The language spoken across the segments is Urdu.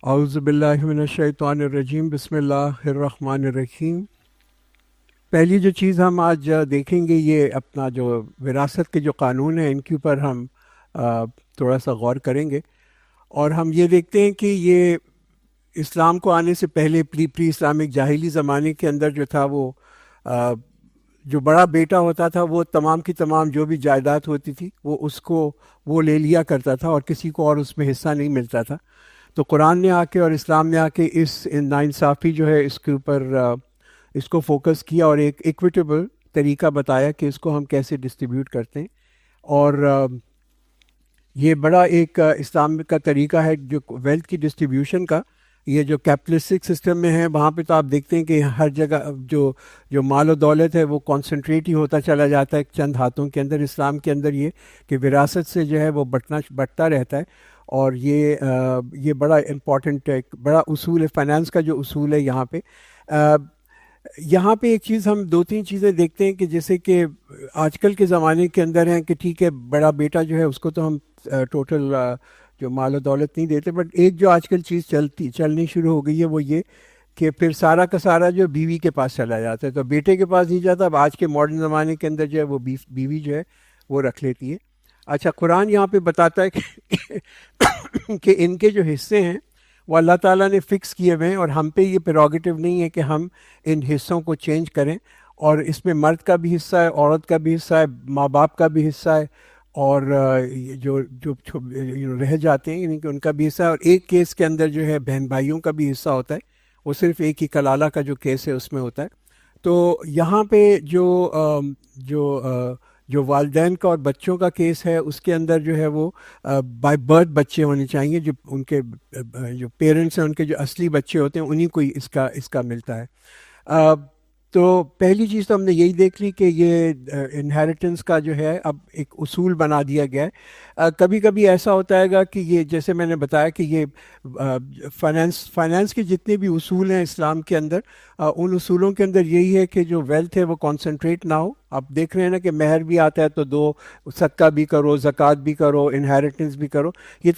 اعوذ باللہ من الشیطان الرجیم، بسم اللہ الرحمن الرحیم۔ پہلی جو چیز ہم آج دیکھیں گے، یہ اپنا جو وراثت کے جو قانون ہیں ان کے اوپر ہم تھوڑا سا غور کریں گے، اور ہم یہ دیکھتے ہیں کہ یہ اسلام کو آنے سے پہلے پری اسلامک جاہلی زمانے کے اندر جو تھا وہ جو بڑا بیٹا ہوتا تھا وہ تمام کی تمام جو بھی جائیداد ہوتی تھی وہ لے لیا کرتا تھا، اور کسی کو اور اس میں حصہ نہیں ملتا تھا۔ تو قرآن نے آ کے اور اسلام نے آ کے اس ناانصافی جو ہے اس کے اوپر اس کو فوکس کیا، اور ایک ایکویٹیبل طریقہ بتایا کہ اس کو ہم کیسے ڈسٹریبیوٹ کرتے ہیں۔ اور یہ بڑا ایک اسلام کا طریقہ ہے جو ویلتھ کی ڈسٹریبیوشن کا۔ یہ جو کیپٹلسٹک سسٹم میں ہے وہاں پہ تو آپ دیکھتے ہیں کہ ہر جگہ جو مال و دولت ہے وہ کانسنٹریٹ ہی ہوتا چلا جاتا ہے چند ہاتھوں کے اندر۔ اسلام کے اندر یہ کہ وراثت سے جو ہے وہ بٹتا رہتا ہے، اور یہ بڑا امپورٹنٹ ہے، بڑا اصول ہے فائنانس کا جو اصول ہے یہاں پہ۔ یہاں پہ ایک چیز ہم دو تین چیزیں دیکھتے ہیں کہ جیسے کہ آج کل کے زمانے کے اندر ہیں کہ ٹھیک ہے بڑا بیٹا جو ہے اس کو تو ہم ٹوٹل جو مال و دولت نہیں دیتے، بٹ ایک جو آج کل چیز چلنی شروع ہو گئی ہے وہ یہ کہ پھر سارا کا سارا جو بیوی کے پاس چلا جاتا ہے، تو بیٹے کے پاس نہیں جاتا، اب آج کے ماڈرن زمانے کے اندر جو ہے وہ بیوی جو ہے وہ رکھ لیتی ہے۔ اچھا، قرآن یہاں پہ بتاتا ہے کہ ان کے جو حصے ہیں وہ اللہ تعالیٰ نے فکس کیے ہوئے ہیں، اور ہم پہ یہ پریروگیٹو نہیں ہے کہ ہم ان حصوں کو چینج کریں، اور اس میں مرد کا بھی حصہ ہے، عورت کا بھی حصہ ہے، ماں باپ کا بھی حصہ ہے، اور جو جو رہ جاتے ہیں یعنی کہ ان کا بھی حصہ ہے، اور ایک کیس کے اندر جو ہے بہن بھائیوں کا بھی حصہ ہوتا ہے، وہ صرف ایک ہی کلالہ کا جو کیس ہے اس میں ہوتا ہے۔ تو یہاں پہ جو والدین کا اور بچوں کا کیس ہے اس کے اندر جو ہے وہ بائی برتھ بچے ہونے چاہیے، جو ان کے جو پیرنٹس ہیں ان کے جو اصلی بچے ہوتے ہیں انہیں کو ہی اس کا ملتا ہے۔ تو پہلی چیز تو ہم نے یہی دیکھ لی کہ یہ انہیریٹنس کا جو ہے اب ایک اصول بنا دیا گیا ہے۔ کبھی کبھی ایسا ہوتا ہے گا کہ یہ جیسے میں نے بتایا کہ یہ فائنانس کے جتنے بھی اصول ہیں اسلام کے اندر، ان اصولوں کے اندر یہی ہے کہ جو ویلتھ ہے وہ کانسنٹریٹ نہ ہو۔ آپ دیکھ رہے ہیں نا کہ مہر بھی آتا ہے تو دو، صدقہ بھی کرو، زکوٰۃ بھی کرو، انہیریٹنس بھی کرو۔ یہ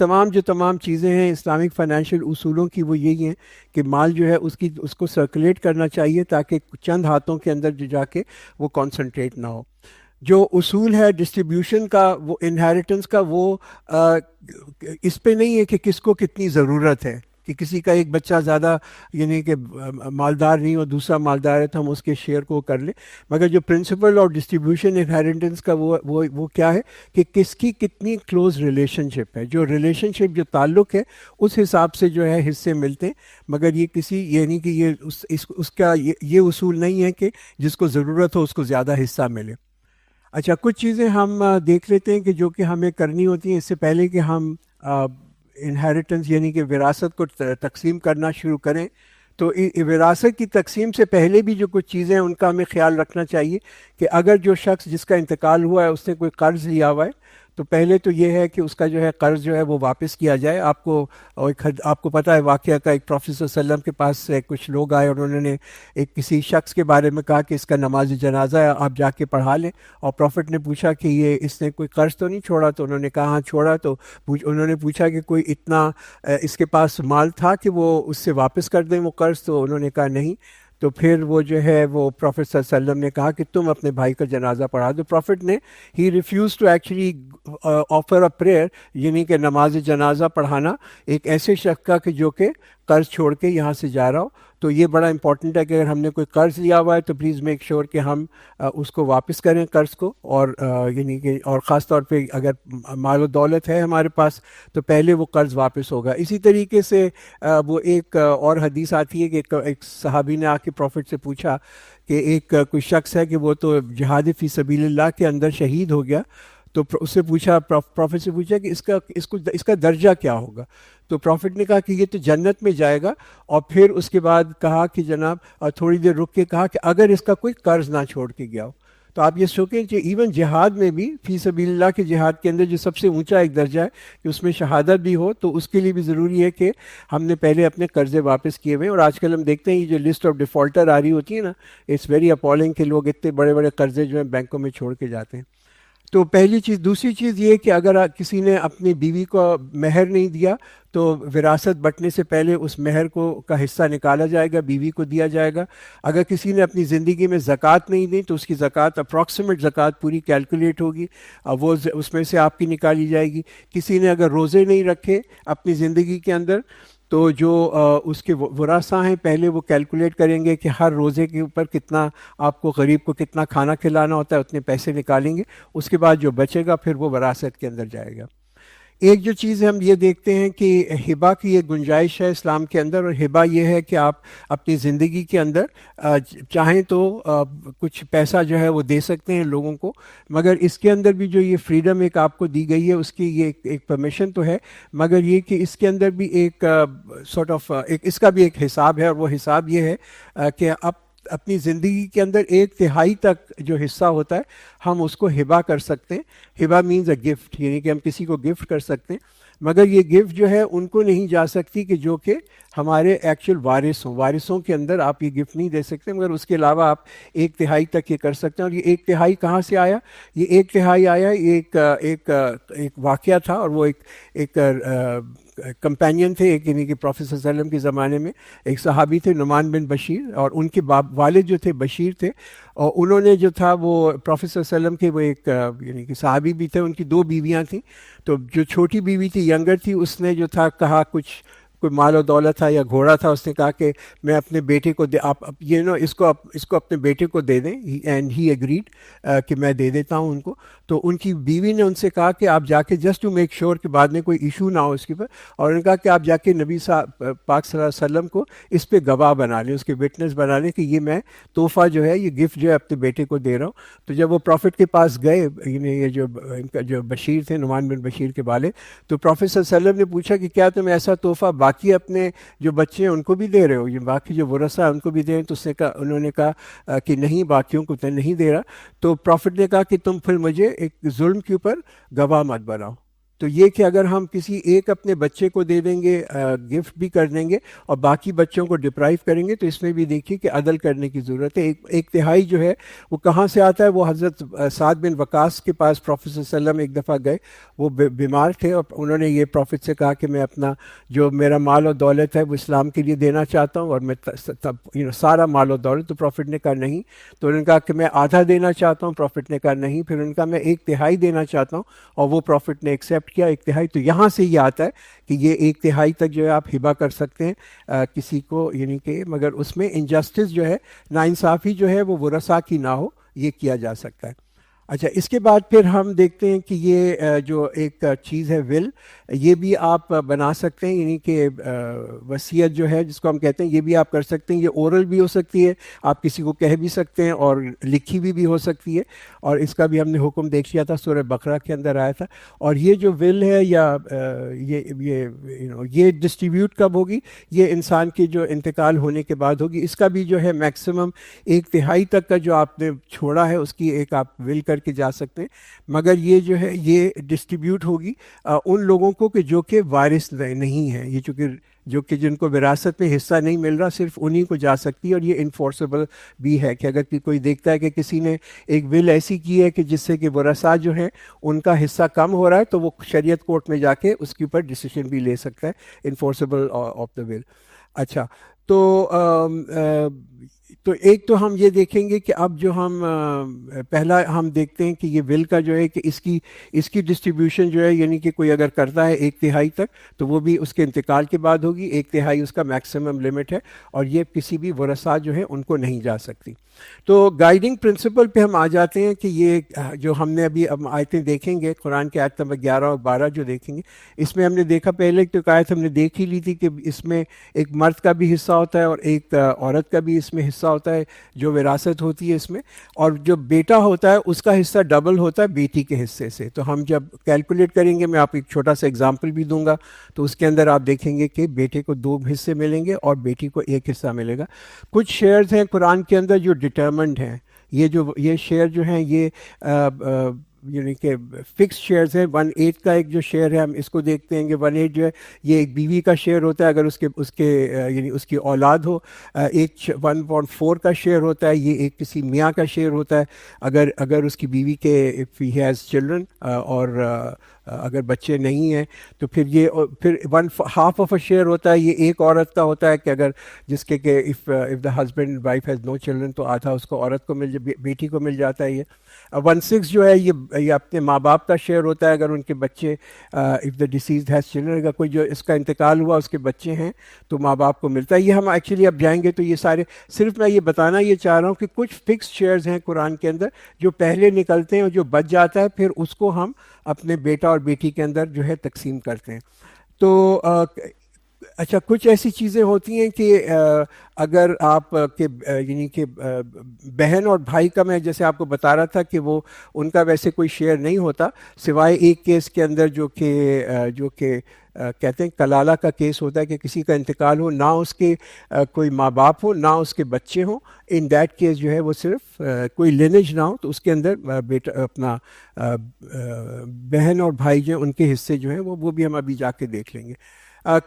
تمام چیزیں ہیں اسلامک فائنینشیل اصولوں کی، وہ یہی ہیں کہ مال جو ہے اس کو سرکولیٹ کرنا چاہیے تاکہ چند ہاتھوں کے اندر جو جا کے وہ کانسنٹریٹ نہ ہو۔ جو اصول ہے ڈسٹریبیوشن کا، وہ انہیریٹنس کا، وہ اس پہ نہیں ہے کہ کس کو کتنی ضرورت ہے، کہ کسی کا ایک بچہ زیادہ یعنی کہ مالدار نہیں اور دوسرا مالدار ہے تو ہم اس کے شیئر کو کر لیں، مگر جو پرنسپل اور ڈسٹریبیوشن انہیریٹنس کا وہ کیا ہے کہ کس کی کتنی کلوز ریلیشن شپ ہے، جو ریلیشن شپ جو تعلق ہے اس حساب سے جو ہے حصے ملتے ہیں، مگر یہ کسی یعنی کہ یہ اس کا یہ اصول نہیں ہے کہ جس کو ضرورت ہو اس کو زیادہ حصہ ملے۔ اچھا، کچھ چیزیں ہم دیکھ لیتے ہیں کہ جو کہ ہمیں کرنی ہوتی ہیں اس سے پہلے کہ ہم انہیریٹنس یعنی کہ وراثت کو تقسیم کرنا شروع کریں۔ تو وراثت کی تقسیم سے پہلے بھی جو کچھ چیزیں ہیں ان کا ہمیں خیال رکھنا چاہیے کہ اگر جو شخص جس کا انتقال ہوا ہے اس نے کوئی قرض لیا ہوا ہے تو پہلے تو یہ ہے کہ اس کا جو ہے قرض جو ہے وہ واپس کیا جائے۔ آپ کو پتہ ہے واقعہ کا، ایک پروفیسر صلی اللہ علیہ وسلم کے پاس سے کچھ لوگ آئے اور انہوں نے ایک کسی شخص کے بارے میں کہا کہ اس کا نماز جنازہ ہے، آپ جا کے پڑھا لیں، اور پروفٹ نے پوچھا کہ اس نے کوئی قرض تو نہیں چھوڑا؟ تو انہوں نے کہا ہاں چھوڑا۔ تو انہوں نے پوچھا کہ کوئی اتنا اس کے پاس مال تھا کہ وہ اس سے واپس کر دیں وہ قرض؟ تو انہوں نے کہا نہیں۔ تو پھر وہ جو ہے وہ پروفٹ صلی اللہ علیہ وسلم نے کہا کہ تم اپنے بھائی کا جنازہ پڑھا دو۔ پروفٹ نے ہی refuse to actually offer a prayer, یعنی کہ نماز جنازہ پڑھانا ایک ایسے شخص کا کہ جو کہ قرض چھوڑ کے یہاں سے جا رہا ہو۔ تو یہ بڑا امپورٹنٹ ہے کہ اگر ہم نے کوئی قرض لیا ہوا ہے تو پلیز میک شیور کہ ہم اس کو واپس کریں قرض کو، اور یعنی کہ اور خاص طور پہ اگر مال و دولت ہے ہمارے پاس تو پہلے وہ قرض واپس ہوگا۔ اسی طریقے سے وہ ایک اور حدیث آتی ہے کہ ایک صحابی نے آ کے پروفٹ سے پوچھا کہ ایک کوئی شخص ہے کہ وہ تو جہاد فی سبیل اللہ کے اندر شہید ہو گیا، تو اس سے پوچھا، پروفٹ سے پوچھا کہ اس کا درجہ کیا ہوگا؟ تو پروفٹ نے کہا کہ یہ تو جنت میں جائے گا، اور پھر اس کے بعد کہا کہ جناب تھوڑی دیر رک کے کہا کہ اگر اس کا کوئی قرض نہ چھوڑ کے گیا ہو۔ تو آپ یہ سوچیں کہ ایون جہاد میں بھی، فی سبیل اللہ کے جہاد کے اندر جو سب سے اونچا ایک درجہ ہے کہ اس میں شہادت بھی ہو، تو اس کے لیے بھی ضروری ہے کہ ہم نے پہلے اپنے قرضے واپس کیے ہوئے ہیں۔ اور آج کل ہم دیکھتے ہیں یہ جو لسٹ آف ڈیفالٹر آ رہی ہوتی ہے نا، اٹس ویری اپالنگ کہ لوگ اتنے بڑے بڑے قرضے جو ہیں بینکوں میں چھوڑ کے جاتے ہیں۔ تو پہلی چیز. دوسری چیز یہ کہ اگر کسی نے اپنی بیوی کو مہر نہیں دیا تو وراثت بٹنے سے پہلے اس مہر کو کا حصہ نکالا جائے گا, بیوی کو دیا جائے گا. اگر کسی نے اپنی زندگی میں زکوٰۃ نہیں دی تو اس کی زکوٰۃ اپروکسیمیٹ زکوٰۃ پوری کیلکولیٹ ہوگی, وہ اس میں سے آپ کی نکالی جائے گی. کسی نے اگر روزے نہیں رکھے اپنی زندگی کے اندر تو جو اس کے ورثاء ہیں پہلے وہ کیلکولیٹ کریں گے کہ ہر روزے کے اوپر کتنا آپ کو غریب کو کتنا کھانا کھلانا ہوتا ہے, اتنے پیسے نکالیں گے. اس کے بعد جو بچے گا پھر وہ وراثت کے اندر جائے گا. ایک جو چیز ہم یہ دیکھتے ہیں کہ ہبہ کی ایک گنجائش ہے اسلام کے اندر, اور ہبہ یہ ہے کہ آپ اپنی زندگی کے اندر چاہیں تو کچھ پیسہ جو ہے وہ دے سکتے ہیں لوگوں کو, مگر اس کے اندر بھی جو یہ فریڈم ایک آپ کو دی گئی ہے اس کی یہ ایک پرمیشن تو ہے, مگر یہ کہ اس کے اندر بھی ایک سارٹ آف اس کا بھی ایک حساب ہے, اور وہ حساب یہ ہے کہ اپنی زندگی کے اندر 1/3 تک جو حصہ ہوتا ہے ہم اس کو ہبہ کر سکتے ہیں. ہبہ مینز اے گفٹ, یعنی کہ ہم کسی کو گفٹ کر سکتے ہیں, مگر یہ گفٹ جو ہے ان کو نہیں جا سکتی کہ جو کہ ہمارے ایکچوئل وارثوں کے اندر آپ یہ گفٹ نہیں دے سکتے, مگر اس کے علاوہ آپ 1/3 تک یہ کر سکتے ہیں. اور یہ 1/3 کہاں سے آیا؟ یہ 1/3 آیا ایک واقعہ تھا, اور وہ ایک کمپینین تھے, ایک یعنی کہ پروفیٹ صلی اللہ علیہ وسلم کے زمانے میں ایک صحابی تھے نعمان بن بشیر, اور ان کے والد جو تھے بشیر تھے, اور انہوں نے جو تھا وہ پروفیٹ صلی اللہ علیہ وسلم کے وہ ایک یعنی کہ صحابی بھی تھے, ان کی 2 بیویاں تھیں. تو جو چھوٹی بیوی تھی ینگر تھی, اس نے جو تھا کہا کچھ کوئی مال و دولت تھا یا گھوڑا تھا, اس نے کہا کہ میں اپنے بیٹے کو آپ اس کو اپنے بیٹے کو دے دیں, اینڈ ہی ایگریڈ کہ میں دے دیتا ہوں ان کو. تو ان کی بیوی نے ان سے کہا کہ آپ جا کے جسٹ ٹو میک شیور کہ بعد میں کوئی ایشو نہ ہو اس کے اوپر, اور انہوں نے کہا کہ آپ جا کے نبی پاک صلی اللہ علیہ وسلم کو اس پہ گواہ بنا لیں, اس کے وٹنس بنا لیں کہ یہ میں تحفہ جو ہے یہ گفٹ جو ہے اپنے بیٹے کو دے رہا ہوں. تو جب وہ پروفٹ کے پاس گئے, یہ جو ان کا جو بشیر تھے نعمان بن بشیر کے والد, تو پروفٹ صلی اللہ علیہ وسلم نے پوچھا کہ کیا تم ایسا تحفہ باقی اپنے جو بچے ہیں ان کو بھی دے رہے ہو, یہ باقی جو ورثاء ہیں ان کو بھی دے رہے ہیں؟ تو اس نے کہا, انہوں نے کہا کہ نہیں, باقیوں کو تو نہیں دے رہا. تو پروفٹ نے کہا کہ تم پھر مجھے ایک ظلم کے اوپر گواہ مت بناؤ. تو یہ کہ اگر ہم کسی ایک اپنے بچے کو دے دیں گے, گفٹ بھی کر دیں گے, اور باقی بچوں کو ڈپرائیو کریں گے, تو اس میں بھی دیکھیے کہ عدل کرنے کی ضرورت ہے. 1/3 جو ہے وہ کہاں سے آتا ہے؟ وہ حضرت سعد بن وقاص کے پاس پروفیٹ صلی اللہ علیہ وسلم ایک دفعہ گئے, وہ بیمار تھے, اور انہوں نے یہ پروفیٹ سے کہا کہ میں اپنا جو میرا مال و دولت ہے وہ اسلام کے لیے دینا چاہتا ہوں, اور میں سارا مال و دولت. تو پروفیٹ نے کہا نہیں. تو انہوں نے کہا کہ میں آدھا دینا چاہتا ہوں. پروفیٹ نے کہا نہیں. پھر انہوں نے کہا میں 1/3 دینا چاہتا ہوں, اور وہ پروفیٹ نے ایکسیپٹ کیا 1/3. تو یہاں سے یہ آتا ہے کہ یہ 1/3 تک جو ہے آپ ہبہ کر سکتے ہیں کسی کو, یعنی کہ مگر اس میں انجسٹس جو ہے, ناانصافی جو ہے وہ ورثاء کی نہ ہو, یہ کیا جا سکتا ہے. اچھا, اس کے بعد پھر ہم دیکھتے ہیں کہ یہ جو ایک چیز ہے ول, یہ بھی آپ بنا سکتے ہیں, یعنی کہ وصیت جو ہے جس کو ہم کہتے ہیں, یہ بھی آپ کر سکتے ہیں. یہ اورل بھی ہو سکتی ہے, آپ کسی کو کہہ بھی سکتے ہیں, اور لکھی بھی ہو سکتی ہے, اور اس کا بھی ہم نے حکم دیکھ لیا تھا سورہ بقرہ کے اندر آیا تھا. اور یہ جو ول ہے یا یہ ڈسٹریبیوٹ کب ہوگی؟ یہ انسان کی جو انتقال ہونے کے بعد ہوگی. اس کا بھی جو ہے میکسیمم 1/3 تک کا جو آپ نے چھوڑا ہے اس کی ایک آپ ول کر کے جا سکتے ہیں, مگر یہ جو ہے یہ ڈسٹریبیوٹ ہوگی ان لوگوں کو کہ جو کہ وارث نہیں ہیں. یہ چونکہ جو کہ جن کو وراثت میں حصہ نہیں مل رہا, صرف انہی کو جا سکتی ہے. اور یہ انفورسیبل بھی ہے کہ اگر کوئی دیکھتا ہے کہ کسی نے ایک ول ایسی کی ہے کہ جس سے کہ ورثاء جو ہیں ان کا حصہ کم ہو رہا ہے, تو وہ شریعت کورٹ میں جا کے اس کے اوپر ڈیسیشن بھی لے سکتا ہے, انفورسیبل آف دا ول. اچھا, تو ایک تو ہم یہ دیکھیں گے کہ اب جو ہم پہلا ہم دیکھتے ہیں کہ یہ ول کا جو ہے کہ اس کی ڈسٹریبیوشن جو ہے, یعنی کہ کوئی اگر کرتا ہے 1/3 تک تو وہ بھی اس کے انتقال کے بعد ہوگی. 1/3 اس کا میکسیمم لمٹ ہے, اور یہ کسی بھی ورثاء جو ہیں ان کو نہیں جا سکتی. تو گائیڈنگ پرنسپل پہ ہم آ جاتے ہیں کہ یہ جو ہم نے ابھی آیتیں دیکھیں گے, قرآن کے آیت نمبر 11 اور 12 جو دیکھیں گے, اس میں ہم نے دیکھا پہلے تو آیت ہم نے دیکھ ہی لی تھی کہ اس میں ایک مرد کا بھی حصہ ہوتا ہے اور ایک عورت کا بھی اس میں حصہ ہوتا ہے جو وراثت ہوتی ہے اس میں, اور جو بیٹا ہوتا ہے اس کا حصہ ڈبل ہوتا ہے بیٹی کے حصے سے. تو ہم جب کیلکولیٹ کریں گے, میں آپ ایک چھوٹا سا ایگزامپل بھی دوں گا, تو اس کے اندر آپ دیکھیں گے کہ بیٹے کو 2 حصے ملیں گے اور بیٹی کو 1 حصہ ملے گا. کچھ شیئرز ہیں قرآن کے اندر جو ڈٹرمنڈ ہیں, یہ شیئر جو ہیں یہ یعنی کہ فکس شیئرز ہیں. 1/8 کا ایک جو شیئر ہے ہم اس کو دیکھتے ہیں کہ 1/8 جو ہے یہ ایک بیوی کا شیئر ہوتا ہے اگر اس کے یعنی اس کی اولاد ہو. ایک 1.4 کا شیئر ہوتا ہے, یہ ایک کسی میاں کا شیئر ہوتا ہے اگر اس کی بیوی کے اف ہی ہیز چلڈرن, اور اگر بچے نہیں ہیں تو پھر 1/2 آف اے شیئر ہوتا ہے, یہ ایک عورت کا ہوتا ہے کہ اگر جس کے کہ if the husband wife has no children تو آدھا اس کو عورت کو بیٹی کو مل جاتا ہے. یہ 1/6 جو ہے یہ اپنے ماں باپ کا شیئر ہوتا ہے اگر ان کے بچے if the deceased has children, اگر کوئی جو اس کا انتقال ہوا اس کے بچے ہیں تو ماں باپ کو ملتا ہے. یہ ہم ایکچولی اب جائیں گے تو یہ سارے, صرف میں یہ بتانا یہ چاہ رہا ہوں کہ کچھ فکس شیئرز ہیں قرآن کے اندر جو پہلے نکلتے ہیں اور جو بچ جاتا ہے پھر اس کو ہم اپنے بیٹا اور بیٹی کے اندر جو ہے تقسیم کرتے ہیں. تو اچھا, کچھ ایسی چیزیں ہوتی ہیں کہ اگر آپ کے یعنی کہ بہن اور بھائی کا, میں جیسے آپ کو بتا رہا تھا کہ وہ ان کا ویسے کوئی شیئر نہیں ہوتا سوائے ایک کیس کے اندر جو کہ کہتے ہیں کلالہ کا کیس ہوتا ہے کہ کسی کا انتقال ہو, نہ اس کے کوئی ماں باپ ہو نہ اس کے بچے ہوں. ان دیٹ کیس جو ہے وہ صرف کوئی لینیج نہ ہو تو اس کے اندر بیٹا اپنا بہن اور بھائی جو ہیں ان کے حصے جو ہیں وہ بھی ہم ابھی جا کے دیکھ لیں گے.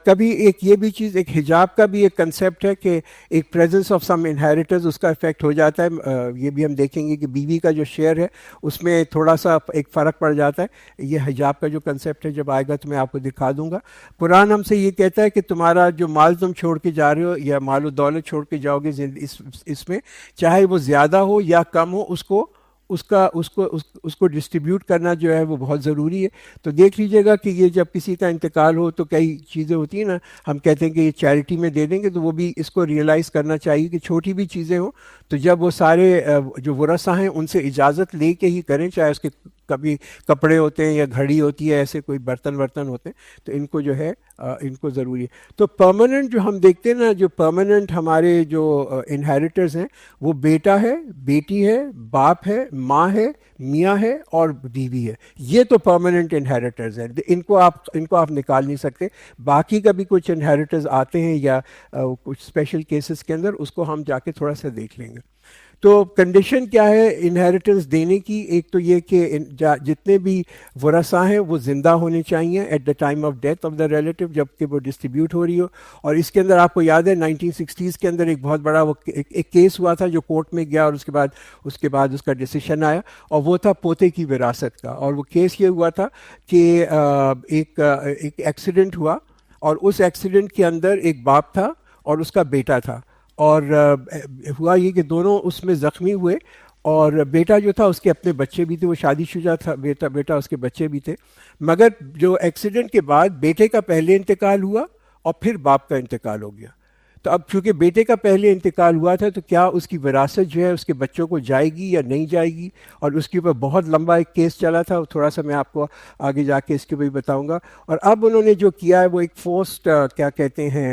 کبھی ایک یہ بھی چیز, ایک حجاب کا بھی ایک کنسیپٹ ہے کہ ایک پریزنس آف سم انہیریٹرز اس کا افیکٹ ہو جاتا ہے. یہ بھی ہم دیکھیں گے کہ بیوی کا جو شیئر ہے اس میں تھوڑا سا ایک فرق پڑ جاتا ہے. یہ حجاب کا جو کنسیپٹ ہے جب آئے گا تو میں آپ کو دکھا دوں گا. قرآن ہم سے یہ کہتا ہے کہ تمہارا جو مال تم چھوڑ کے جا رہے ہو یا مال و دولت چھوڑ کے جاؤ گے اس میں, چاہے وہ زیادہ ہو یا کم ہو, اس کو ڈسٹریبیوٹ کرنا جو ہے وہ بہت ضروری ہے. تو دیکھ لیجئے گا کہ یہ جب کسی کا انتقال ہو تو کئی چیزیں ہوتی ہیں نا, ہم کہتے ہیں کہ یہ چیریٹی میں دے دیں گے, تو وہ بھی اس کو ریئلائز کرنا چاہیے کہ چھوٹی بھی چیزیں ہوں تو جب وہ سارے جو ورثہ ہیں ان سے اجازت لے کے ہی کریں, چاہے اس کے کبھی کپڑے ہوتے ہیں یا گھڑی ہوتی ہے, ایسے کوئی برتن ہوتے ہیں تو ان کو جو ہے ان کو ضروری ہے. تو پرماننٹ جو ہم دیکھتے ہیں نا, جو پرماننٹ ہمارے جو انہیریٹرز ہیں وہ بیٹا ہے, بیٹی ہے, باپ ہے, ماں ہے, میاں ہے اور بیوی ہے. یہ تو پرماننٹ انہیریٹرز ہیں, ان کو آپ نکال نہیں سکتے. باقی کا بھی کچھ انہیریٹرز آتے ہیں یا کچھ اسپیشل کیسز کے اندر, اس کو ہم جا کے تھوڑا سا دیکھ لیں گے. تو کنڈیشن کیا ہے انہیریٹنس دینے کی؟ ایک تو یہ کہ جتنے بھی ورثاء ہیں وہ زندہ ہونے چاہیے at the time of death of the relative, جب کہ وہ ڈسٹریبیوٹ ہو رہی ہو. اور اس کے اندر آپ کو یاد ہے 1960s کے اندر ایک بہت بڑا وہ ایک کیس ہوا تھا جو کورٹ میں گیا اور اس کے بعد اس کا ڈیسیشن آیا, اور وہ تھا پوتے کی وراثت کا. اور وہ کیس یہ ہوا تھا کہ ایک ایکسیڈنٹ ہوا اور اس ایکسیڈنٹ کے اندر ایک باپ تھا اور اس کا بیٹا تھا, اور ہوا یہ کہ دونوں اس میں زخمی ہوئے, اور بیٹا جو تھا اس کے اپنے بچے بھی تھے, وہ شادی شدہ تھا بیٹا اس کے بچے بھی تھے. مگر جو ایکسیڈنٹ کے بعد بیٹے کا پہلے انتقال ہوا اور پھر باپ کا انتقال ہو گیا. تو اب چونکہ بیٹے کا پہلے انتقال ہوا تھا تو کیا اس کی وراثت جو ہے اس کے بچوں کو جائے گی یا نہیں جائے گی, اور اس کے اوپر بہت لمبا ایک کیس چلا تھا. تھوڑا سا میں آپ کو آگے جا کے اس کے بھی بتاؤں گا. اور اب انہوں نے جو کیا ہے وہ ایک فورسڈ کیا کہتے ہیں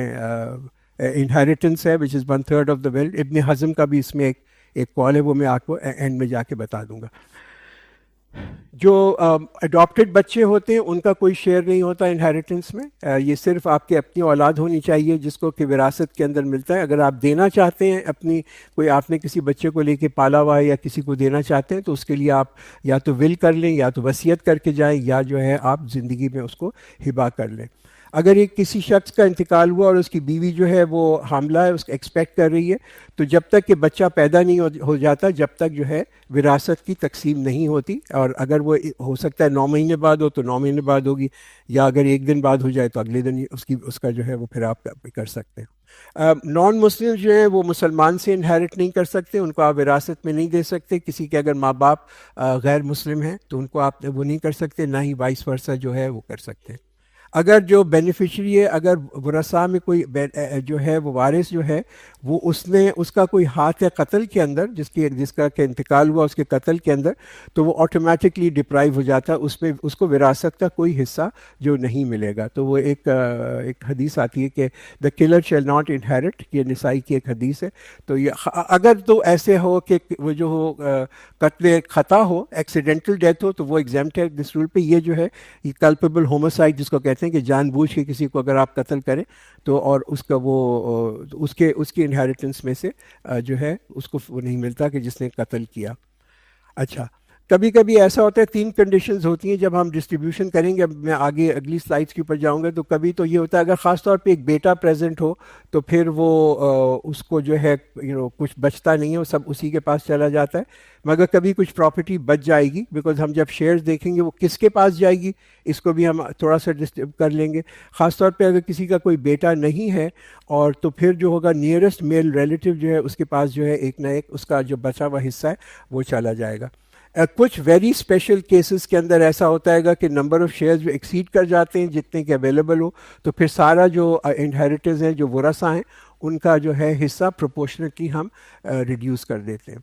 انہیریٹنس ہے which is 1/3 of the will. ابن حزم کا بھی اس میں ایک قول ہے, وہ میں آپ کو اینڈ میں جا کے بتا دوں گا. جو اڈاپٹڈ بچے ہوتے ہیں ان کا کوئی شیئر نہیں ہوتا انہیریٹنس میں. یہ صرف آپ کے اپنی اولاد ہونی چاہیے جس کو کہ وراثت کے اندر ملتا ہے. اگر آپ دینا چاہتے ہیں آپ نے کسی بچے کو لے کے پالا ہوا ہے یا کسی کو دینا چاہتے ہیں تو اس کے لیے آپ یا تو ول کر لیں یا تو وصیت کر کے جائیں یا جو ہے آپ زندگی میں اس کو ہبہ کر لیں. اگر ایک کسی شخص کا انتقال ہوا اور اس کی بیوی جو ہے وہ حاملہ ہے, اس کو ایکسپیکٹ کر رہی ہے, تو جب تک کہ بچہ پیدا نہیں ہو جاتا جب تک جو ہے وراثت کی تقسیم نہیں ہوتی. اور اگر وہ ہو سکتا ہے 9 مہینے بعد ہو تو 9 مہینے بعد ہوگی, یا اگر 1 دن بعد ہو جائے تو اگلے دن اس کا جو ہے وہ پھر آپ کر سکتے ہیں. نان مسلم جو ہیں وہ مسلمان سے انہیرٹ نہیں کر سکتے, ان کو آپ وراثت میں نہیں دے سکتے. کسی کے اگر ماں باپ غیر مسلم ہیں تو ان کو آپ وہ نہیں کر سکتے, نہ ہی وائس ورثہ جو ہے وہ کر سکتے ہیں. اگر جو بینیفیشری ہے, اگر ورثاء میں کوئی جو ہے وہ وارث جو ہے وہ اس کا کوئی ہاتھ ہے قتل کے اندر, جس کا کہ انتقال ہوا اس کے قتل کے اندر, تو وہ آٹومیٹکلی ڈپرائیو ہو جاتا ہے, اس کو وراثت کا کوئی حصہ جو نہیں ملے گا. تو وہ ایک حدیث آتی ہے کہ the colour shall not inherent, یہ نسائی کی ایک حدیث ہے. تو یہ اگر تو ایسے ہو کہ وہ جو ہو قتل خطا ہو, ایکسیڈنٹل ڈیتھ ہو, تو وہ ایگزیمپٹ ہے دس رول پہ. یہ جو ہے یہ کلپیبل ہوموسائڈ جس کو کہتے ہیں کہ جان بوجھ کے کسی کو اگر آپ قتل کریں تو, اور اس کا اس کی انہیریٹنس میں سے جو ہے اس کو وہ نہیں ملتا کہ جس نے قتل کیا. اچھا, کبھی کبھی ایسا ہوتا ہے، تین کنڈیشنز ہوتی ہیں جب ہم ڈسٹریبیوشن کریں گے. اب میں آگے اگلی سلائڈس کے اوپر جاؤں گا. تو کبھی تو یہ ہوتا ہے اگر خاص طور پہ ایک بیٹا پریزنٹ ہو تو پھر وہ اس کو جو ہے کچھ بچتا نہیں ہے، وہ سب اسی کے پاس چلا جاتا ہے. مگر کبھی کچھ پراپرٹی بچ جائے گی، بیکاز ہم جب شیئرز دیکھیں گے وہ کس کے پاس جائے گی اس کو بھی ہم تھوڑا سا ڈسٹرب کر لیں گے. خاص طور پہ اگر کسی کا کوئی بیٹا نہیں ہے اور تو پھر جو ہوگا نیئرسٹ میل ریلیٹیو جو ہے اس کے پاس جو ہے ایک نہ ایک اس کا جو بچا ہوا حصہ ہے وہ چلا جائے گا. کچھ ویری اسپیشل کیسز کے اندر ایسا ہوتا ہے گا کہ نمبر آف شیئرز جو ایکسیڈ کر جاتے ہیں جتنے کے اویلیبل ہو، تو پھر سارا جو انہیریٹرز ہیں جو ورثہ ہیں ان کا جو ہے حصہ پروپورشنٹلی ہم ریڈیوس کر دیتے ہیں.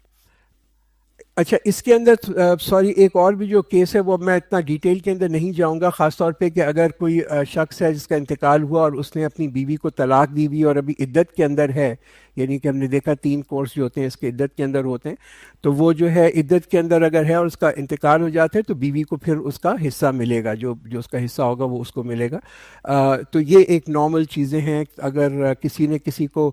اچھا، اس کے اندر سوری ایک اور بھی جو کیس ہے وہ میں اتنا ڈیٹیل کے اندر نہیں جاؤں گا، خاص طور پہ کہ اگر کوئی شخص ہے جس کا انتقال ہوا اور اس نے اپنی بیوی کو طلاق دی ہوئی اور ابھی عدت کے اندر ہے، یعنی کہ ہم نے دیکھا 3 کورس جو ہوتے ہیں اس کے عدت کے اندر ہوتے ہیں، تو وہ جو ہے عدت کے اندر اگر ہے اور اس کا انتقال ہو جاتا ہے تو بیوی کو پھر اس کا حصہ ملے گا، جو اس کا حصہ ہوگا وہ اس کو ملے گا. تو یہ ایک نارمل چیزیں ہیں. اگر کسی نے کسی کو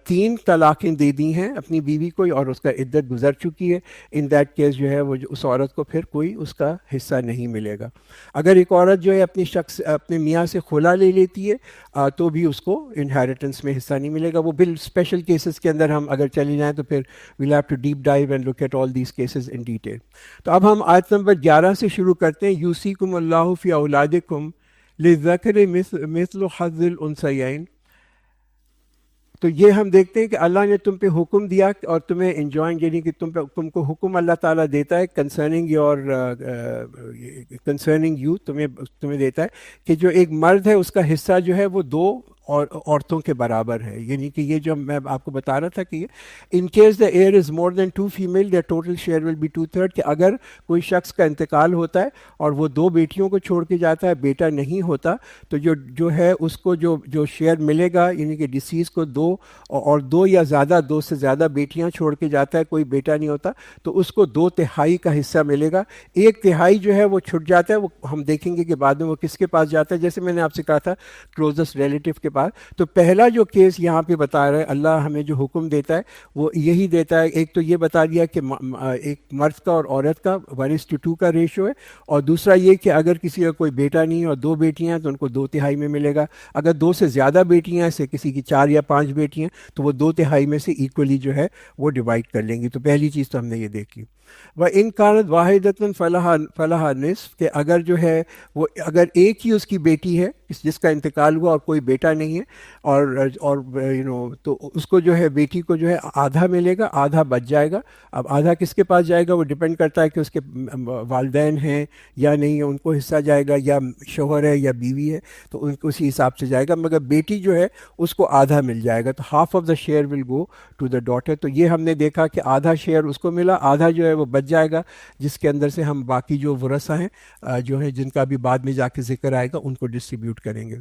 3 طلاقیں دے دی ہیں اپنی بیوی کو اور اس کا عدت گزر چکی ہے، ان دیٹ کیس جو ہے وہ اس عورت کو پھر کوئی اس کا حصہ نہیں ملے گا. اگر ایک عورت جو ہے اپنے میاں سے خلا لے لیتی ہے تو بھی اس کو انہیریٹنس میں حصہ نہیں ملے گا. وہ بال اسپیشل کیسز کے اندر ہم اگر چلے جائیں تو پھر we'll have to deep dive and look at all these cases in detail. تو اب ہم آیت نمبر 11 سے شروع کرتے ہیں. یوصیکم اللہ فی اولادکم للذکر مثل حظ الانثیین. تو یہ ہم دیکھتے ہیں کہ اللہ نے تم پہ حکم دیا اور تمہیں انجوائنگ، یعنی کہ تم کو حکم اللہ تعالیٰ دیتا ہے کنسرننگ یو، تمہیں دیتا ہے کہ جو ایک مرد ہے اس کا حصہ جو ہے وہ 2 عورتوں کے برابر ہے. یعنی کہ یہ جو میں آپ کو بتا رہا تھا کہ in case the heir is more than 2 female the total share will be 2/3، کہ اگر کوئی شخص کا انتقال ہوتا ہے اور وہ 2 بیٹیوں کو چھوڑ کے جاتا ہے، بیٹا نہیں ہوتا، تو جو ہے اس کو جو شیئر ملے گا، یعنی کہ ڈیسیز کو 2 اور 2 یا زیادہ 2 سے زیادہ بیٹیاں چھوڑ کے جاتا ہے، کوئی بیٹا نہیں ہوتا، تو اس کو 2/3 کا حصہ ملے گا. 1/3 جو ہے وہ چھٹ جاتا ہے، وہ ہم دیکھیں گے کہ بعد میں وہ کس کے پاس جاتا ہے. جیسے میں نے آپ سے کہا تھا کلوزسٹ ریلیٹیو کے پاس. تو پہلا جو کیس یہاں پہ بتا رہا ہے اللہ ہمیں جو حکم دیتا ہے وہ یہی دیتا ہے. ایک تو یہ بتا دیا کہ ایک مرد کا اور عورت کا 1:2 کا ریشو ہے، اور دوسرا یہ کہ اگر کسی کا کوئی بیٹا نہیں اور 2 بیٹیاں ہیں تو ان کو 2/3 میں ملے گا. اگر 2 سے زیادہ بیٹیاں ہیں، سے کسی کی 4 یا 5 بیٹیاں ہیں، تو وہ 2/3 میں سے ایکولی جو ہے وہ ڈیوائڈ کر لیں گی. تو پہلی چیز تو ہم نے یہ دیکھی. وَإِن كَانَتْ وَاحِدَةٌ فَلَهَا النِّصْفُ، کہ اگر جو ہے وہ اگر ایک ہی اس کی بیٹی ہے جس کا انتقال ہوا اور کوئی بیٹا نہیں ہے، اور تو اس کو جو ہے بیٹی کو جو ہے آدھا ملے گا، آدھا بچ جائے گا. اب آدھا کس کے پاس جائے گا وہ ڈیپینڈ کرتا ہے کہ اس کے والدین ہیں یا نہیں، ان کو حصہ جائے گا، یا شوہر ہے یا بیوی ہے، تو ان کو اسی حساب سے جائے گا. مگر بیٹی جو ہے اس کو آدھا مل جائے گا، تو half of the share will go to the daughter. تو یہ ہم نے دیکھا کہ آدھا شیئر اس کو ملا، آدھا جو ہے وہ بچ جائے گا، جس کے اندر سے ہم باقی جو ورثہ ہیں جو ہیں جن کا بھی بعد میں جا کے ذکر آئے گا ان کو ڈسٹریبیوٹ کریں گے.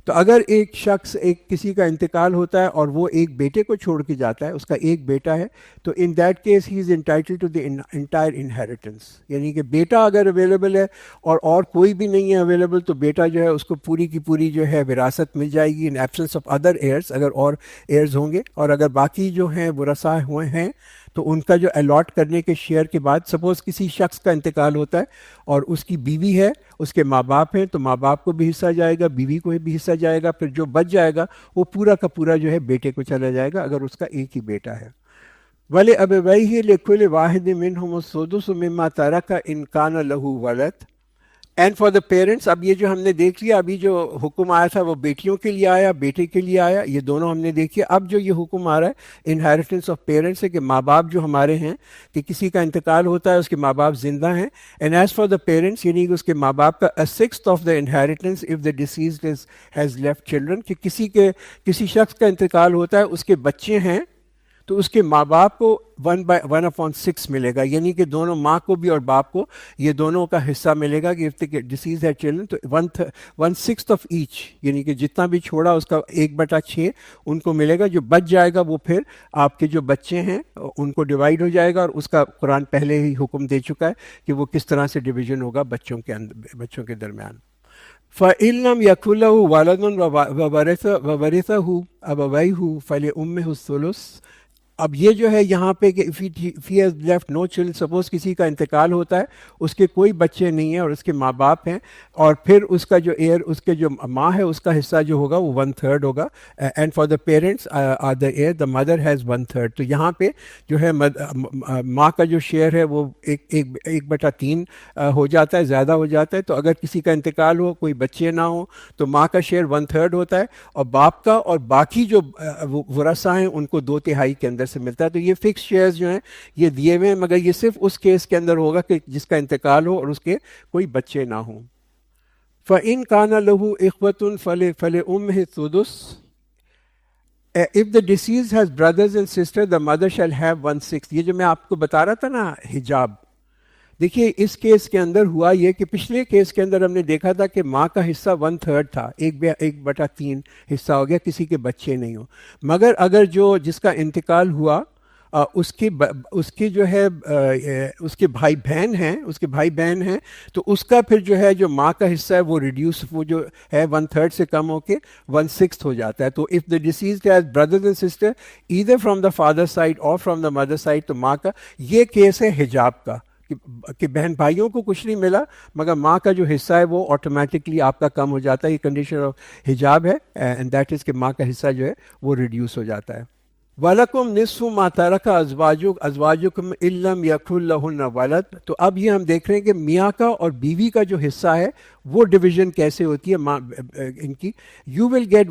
تو اگر ایک شخص کسی کا انتقال ہوتا ہے اور وہ ایک بیٹے کو چھوڑ کے جاتا ہے، اس کا ایک بیٹا ہے، تو in that case he is entitle to the entire inheritance. یعنی کہ بیٹا اگر اویلیبل ہے اور کوئی بھی نہیں ہے اویلیبل، تو بیٹا جو ہے اس کو پوری کی پوری جو ہے وراثت مل جائے گی ان ایبسنس آف ادر ایئرس، اگر اور ایئرز ہوں گے. اور اگر باقی جو ہیں ورثہ ہوئے ہیں تو ان کا جو الاٹ کرنے کے شیئر کے بعد، سپوز کسی شخص کا انتقال ہوتا ہے اور اس کی بیوی ہے، اس کے ماں باپ ہیں، تو ماں باپ کو بھی حصہ جائے گا، بیوی کو بھی حصہ جائے گا. پھر جو بچ جائے گا وہ پورا کا پورا جو ہے بیٹے کو چلا جائے گا اگر اس کا ایک ہی بیٹا ہے. وَلِأَبَوَيْهِ لِكُلِّ وَاحِدٍ مِّنْهُمُ السُّدُسُ مِمَّا تَرَكَ إِن كَانَ لَهُ وَلَدٌ. And for the parents. اب یہ جو ہم نے دیکھ لیا، ابھی جو حکم آیا تھا وہ بیٹیوں کے لیے آیا، بیٹے کے لیے آیا، یہ دونوں ہم نے دیکھی. اب جو یہ حکم آ رہا ہے انہیریٹنس آف پیرنٹس ہے، کہ ماں باپ جو ہمارے ہیں، کہ کسی کا انتقال ہوتا ہے، اس کے ماں باپ زندہ ہیں. And as far the parents, یعنی کہ اس کے ماں باپ کا 1/6 of the inheritance if the deceased has left children, کہ کسی شخص کا انتقال ہوتا ہے، اس کے بچے ہیں، تو اس کے ماں باپ کو 1/6 ملے گا. یعنی کہ دونوں ماں کو بھی اور باپ کو یہ دونوں کا حصہ ملے گا. کہ ڈیسیز ہے چلڈرن تو 1/6 آف ایچ، یعنی کہ جتنا بھی چھوڑا اس کا 1/6 ان کو ملے گا. جو بچ جائے گا وہ پھر آپ کے جو بچے ہیں ان کو ڈیوائڈ ہو جائے گا، اور اس کا قرآن پہلے ہی حکم دے چکا ہے کہ وہ کس طرح سے ڈویژن ہوگا بچوں کے درمیان. فَإِن لَّمْ يَكُن لَّهُ وَلَدٌ وَوَرِثَهُ أَبَوَيْهُ فَلِأُمِّهِ الثُّلُثُ. اب یہ جو ہے یہاں پہ کہ if he has left no children, suppose کسی کا انتقال ہوتا ہے, اس کے کوئی بچے نہیں ہیں اور اس کے ماں باپ ہیں, اور پھر اس کا جو ایئر, اس کے جو ماں ہے, اس کا حصہ جو ہوگا وہ 1/3 ہوگا. And for the parents are the heir, the mother has 1/3. تو یہاں پہ جو ہے ماں کا جو شیئر ہے وہ 1/3 ہو جاتا ہے, زیادہ ہو جاتا ہے. تو اگر کسی کا انتقال ہو, کوئی بچے نہ ہو, تو ماں کا شیئر 1/3 ہوتا ہے, اور باپ کا اور باقی جو ورثاء ہیں ان کو 2/3 کے اندر سے ملتا ہے. تو یہ فکس شیئرز جو ہیں یہ دیے ہوئے ہیں, مگر یہ صرف اس کیس کے اندر ہوگا کہ جس کا انتقال ہو اور اس کے کوئی بچے نہ ہوں. فَإِن كَانَ لَهُ إِخْوَةٌ فَلِأُمِّهِ السُّدُسُ. If the deceased has brothers and sisters, the mother shall have 1/6. یہ جو میں آپ کو بتا رہا تھا نا حجاب, دیکھیے اس کیس کے اندر ہوا یہ کہ پچھلے کیس کے اندر ہم نے دیکھا تھا کہ ماں کا حصہ 1/3 تھا, 1/3 حصہ ہو گیا, کسی کے بچے نہیں ہو. مگر اگر جس کا انتقال ہوا اس کی جو ہے اس کے بھائی بہن ہیں, تو اس کا پھر جو ہے جو ماں کا حصہ ہے وہ ریڈیوس, وہ جو ہے 1/3 سے کم ہو کے 1/6 ہو جاتا ہے. تو if the deceased has brothers and sister either from the father side اور فرام دا مدر سائڈ, تو ماں کا یہ کیس ہے حجاب کا, کہ بہن بھائیوں کو کچھ نہیں ملا مگر ماں کا جو حصہ ہے وہ آٹومیٹکلی آپ کا کم ہو جاتا ہے. یہ کنڈیشن آف حجاب ہے, اینڈ دیٹ از کہ ماں کا حصہ جو ہے وہ ریڈیوس ہو جاتا ہے. وَلَكُمْ نِصْفُ مَا تَرَكَ أَزْوَاجُكُمْ إِن لَّمْ يَكُن لَّهُنَّ وَلَدٌ. تو اب یہ ہم دیکھ رہے ہیں کہ میاں کا اور بیوی کا جو حصہ ہے وہ ڈویژن کیسے ہوتی ہے ان کی. You will get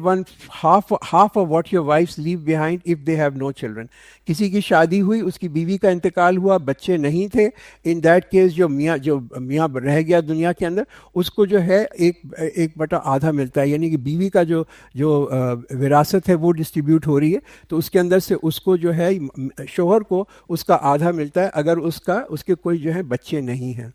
half of what your wives leave behind if they have no children. کسی کی شادی ہوئی, اس کی بیوی کا انتقال ہوا, بچے نہیں تھے, ان دیٹ کیس جو میاں رہ گیا دنیا کے اندر, اس کو جو ہے 1/8 ملتا ہے. یعنی کہ بیوی کا جو وراثت ہے وہ ڈسٹریبیوٹ ہو رہی ہے, تو اس کے اندر سے اس کو جو ہے شوہر کو اس کا آدھا ملتا ہے اگر اس کے کوئی جو ہے بچے نہیں ہیں.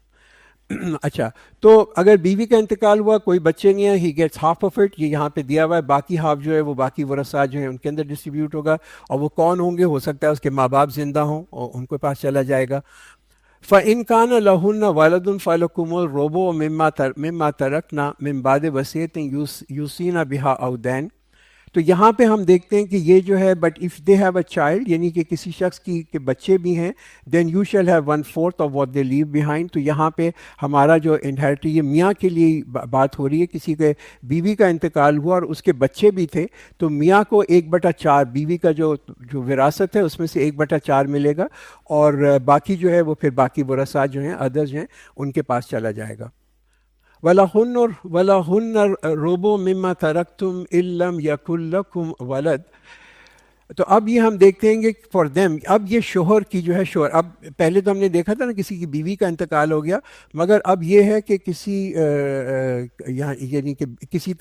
اچھا, تو اگر بیوی کا انتقال ہوا, کوئی بچے نہیں ہیں, he gets half of it, یہ یہاں پہ دیا ہوا ہے. باقی ہاف جو ہے وہ باقی ورثاء جو ہیں ان کے اندر ڈسٹریبیوٹ ہوگا, اور وہ کون ہوں گے, ہو سکتا ہے اس کے ماں باپ زندہ ہوں اور ان کے پاس چلا جائے گا. فَإِن كَانَ لَهُنَّ وَلَدٌ فَلَكُمُ الرُّبُعُ مِمَّا تَرَكْنَ مِن بَعْدِ وَصِيَّةٍ يُوصِينَ بِهَا أَوْ دَيْنٍ. تو یہاں پہ ہم دیکھتے ہیں کہ یہ جو ہے but if they have a child, یعنی کہ کسی شخص کی کے بچے بھی ہیں, then you shall have 1/4 of what they leave behind. تو یہاں پہ ہمارا جو انہیریٹی, یہ میاں کے لیے بات ہو رہی ہے, کسی کے بیوی کا انتقال ہوا اور اس کے بچے بھی تھے, تو میاں کو 1/4, بیوی کا جو وراثت ہے اس میں سے 1/4 ملے گا, اور باقی جو ہے وہ پھر باقی ورثاء جو ہیں, ادرز جو ہیں, ان کے پاس چلا جائے گا. وَلَهُنَّ الرُّبُعُ مِمَّا تَرَكْتُمْ إِن لَّمْ يَكُن لَّكُمْ وَلَدٌ. تو اب یہ ہم دیکھتے ہیں کہ فار دیم, اب یہ شوہر کی جو ہے اب پہلے تو ہم نے دیکھا تھا نا کسی کی بیوی کا انتقال ہو گیا, مگر اب یہ ہے کہ یعنی کہ کسی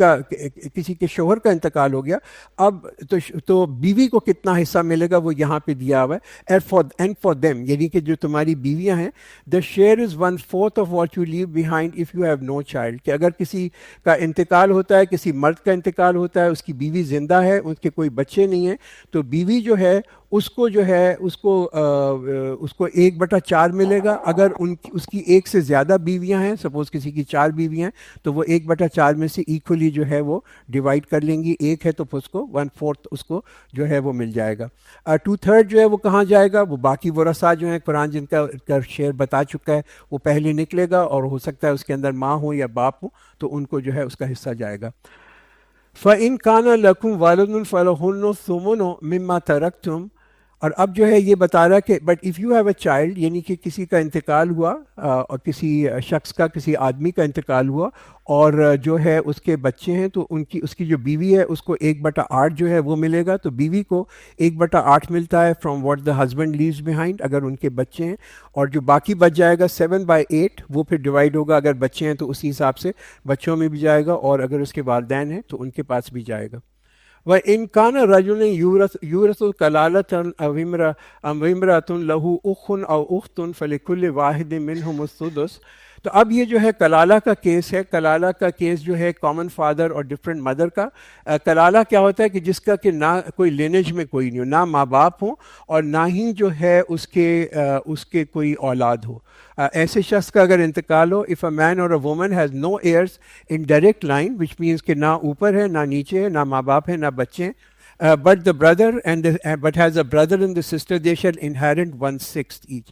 کے شوہر کا انتقال ہو گیا, اب تو بیوی کو کتنا حصہ ملے گا وہ یہاں پہ دیا ہوا ہے. اینڈ فار دیم, یعنی کہ جو تمہاری بیویاں ہیں, the share is 1/4 of what you leave behind if you have no child. کہ اگر کسی کا انتقال ہوتا ہے, کسی مرد کا انتقال ہوتا ہے, اس کی بیوی زندہ ہے, اس کے کوئی بچے نہیں ہیں, تو بیوی جو ہے اس کو 1/4 ملے گا. اگر اس کی ایک سے زیادہ بیویاں ہیں, سپوز کسی کی 4 بیویاں ہیں, تو وہ 1/4 میں سے ایکولی جو ہے وہ ڈیوائڈ کر لیں گی. ایک ہے تو اس کو 1/4 اس کو جو ہے وہ مل جائے گا. 2/3 جو ہے وہ کہاں جائے گا, وہ باقی ورثاء جو ہیں, قرآن جن کا شیئر بتا چکا ہے, وہ پہلے نکلے گا, اور ہو سکتا ہے اس کے اندر ماں ہو یا باپ ہو, تو ان کو جو ہے اس کا حصہ جائے گا. فَإِن كَانَ لَكُمْ وَلَدٌ فَلَهُنَّ الثُّمُنُ مِمَّا تَرَكْتُمْ. اور اب جو ہے یہ بتا رہا کہ but if you have a child, یعنی کہ کسی کا انتقال ہوا, اور کسی شخص کا, کسی آدمی کا انتقال ہوا, اور جو ہے اس کے بچے ہیں, تو اس کی جو بیوی ہے اس کو 1/8 جو ہے وہ ملے گا. تو بیوی کو 1/8 ملتا ہے from what the husband leaves behind اگر ان کے بچے ہیں, اور جو باقی بچ جائے گا 7/8 وہ پھر ڈیوائڈ ہوگا, اگر بچے ہیں تو اسی حساب سے بچوں میں بھی جائے گا, اور اگر اس کے والدین ہیں تو ان کے پاس بھی جائے گا. وَإِن كَانَ رَجُلٌ يُورَثُ كَلَالَةً أَوْ امْرَأَةٌ لَهُ أُخٌ أَوْ أُخْتٌ فَلِكُلِّ وَاحِدٍ مِّنْهُمُ السُّدُسُ. تو اب یہ جو ہے کلالہ کا کیس ہے. کلالہ کا کیس جو ہے کامن فادر اور ڈفرینٹ مدر کا. کلالہ کیا ہوتا ہے کہ جس کا کہ نہ کوئی لینیج میں کوئی نہیں ہو, نہ ماں باپ ہوں, اور نہ ہی جو ہے اس کے کوئی اولاد ہو. ایسے شخص کا اگر انتقال ہو, اف اے مین اور a woman has no years in direct line, which means کہ نہ اوپر ہے, نہ نیچے ہے, نہ ماں باپ ہے, نہ بچے ہیں, but the brother and but has a brother and the sister, they shall inherit 1/6 each.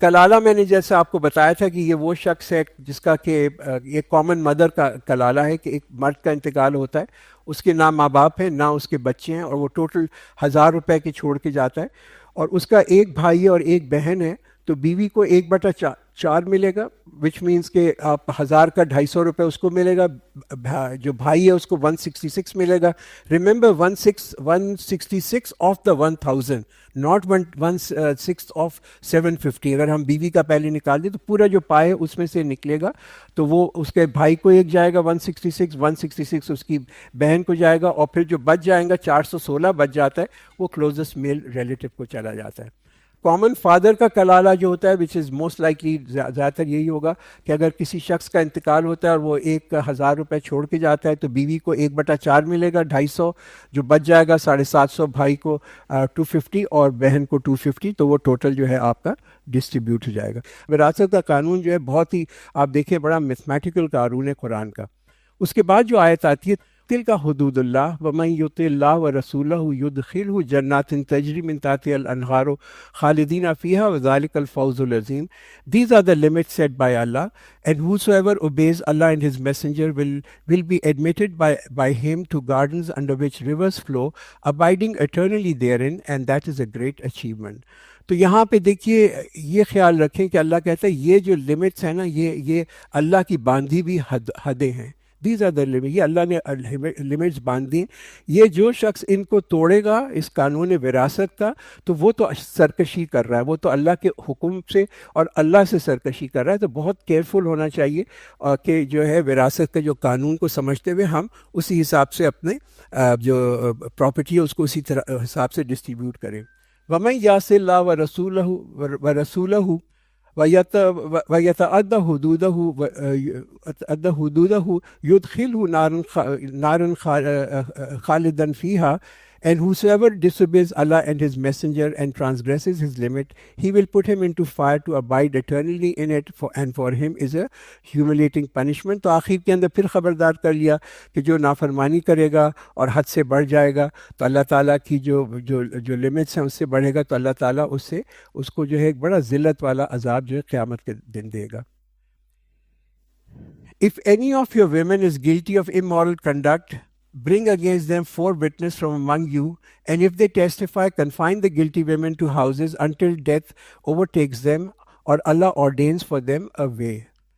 کلالہ میں نے جیسے آپ کو بتایا تھا کہ یہ وہ شخص ہے جس کا کہ یہ کامن مدر کا کلالہ ہے کہ ایک مرد کا انتقال ہوتا ہے، اس کے نہ ماں باپ ہیں نہ اس کے بچے ہیں، اور وہ ٹوٹل 1000 روپے کے چھوڑ کے جاتا ہے، اور اس کا ایک بھائی ہے اور ایک بہن ہے، تو بیوی کو 1/4 ملے گا، وچ مینس کہ آپ 1000 کا 250 روپے اس کو ملے گا، جو بھائی ہے اس کو 166 ملے گا. Remember 166 of the 1000، not 1/6 of 750. اگر ہم بیوی کا پہلے نکال دیں تو پورا جو پائے اس میں سے نکلے گا، تو وہ اس کے بھائی کو ایک جائے گا 166 اس کی بہن کو جائے گا، اور پھر جو بچ جائے گا 416 بچ جاتا ہے، وہ کلوزسٹ میل ریلیٹو کو چلا جاتا ہے. کامن فادر کا کلالہ جو ہوتا ہے وچ از موسٹ لائکلی زیادہ تر یہی ہوگا کہ اگر کسی شخص کا انتقال ہوتا ہے اور وہ 1000 روپے چھوڑ کے جاتا ہے تو بیوی کو 1/4 ملے گا 250، جو بچ جائے گا 750، بھائی کو 250 اور بہن کو 250، تو وہ ٹوٹل جو ہے آپ کا ڈسٹریبیوٹ ہو جائے گا. وراثت کا قانون جو ہے بہت ہی آپ دیکھیں بڑا میتھمیٹیکل قانون ہے قرآن کا. اس کے بعد جو آیت آتی ہے تلک حدود اللہ ومن یطع اللہ ورسولہ یدخلہ جنات تجری من تحتها الانہار خالدین فیہا وذلک الفوز العظیم. These are the limits set by Allah, and whosoever obeys Allah and His Messenger will be admitted by Him to gardens under which rivers flow, abiding eternally therein, and that is a great achievement. تو یہاں پہ دیکھیے یہ خیال رکھیں کہ اللہ کہتا ہے یہ جو لمٹس ہیں نا یہ اللہ کی باندھی بھی حدیں ہیں. دیز آر دا لمٹ، یہ اللہ نے لمٹس باندھ دی. یہ جو شخص ان کو توڑے گا اس قانون وراثت کا تو وہ تو سرکشی کر رہا ہے، وہ تو اللہ کے حکم سے اور اللہ سے سرکشی کر رہا ہے. تو بہت کیئرفل ہونا چاہیے کہ جو ہے وراثت کے جو قانون کو سمجھتے ہوئے ہم اسی حساب سے اپنے جو پراپرٹی ہے اس کو اسی طرح حساب سے ڈسٹریبیوٹ کریں. وَمَن يَعْصِ اللَّهَ وَرَسُولَهُ وَيَتَعَدَّ حُدُودَهُ يُدْخِلْهُ نَارًا خَالِدًا فِيهَا. And whosoever disobeys Allah and His Messenger and transgresses His limit, He will put him into fire to abide eternally in it, and for him is a humiliating punishment. تو آخر کے اندر پھر خبردار کر لیا کہ جو نافرمانی کرے گا اور حد سے بڑھ جائے گا تو اللہ تعالیٰ کی جو لمٹس ہیں اس سے بڑھے گا تو اللہ تعالیٰ اس کو جو ہے ایک بڑا ذلت والا عذاب جو ہے قیامت کے دن دے گا. If any of your women is guilty of immoral conduct, bring against them 4 witnesses from among you, and if they testify, confine the guilty women to houses until death overtakes them, or Allah ordains for them a way.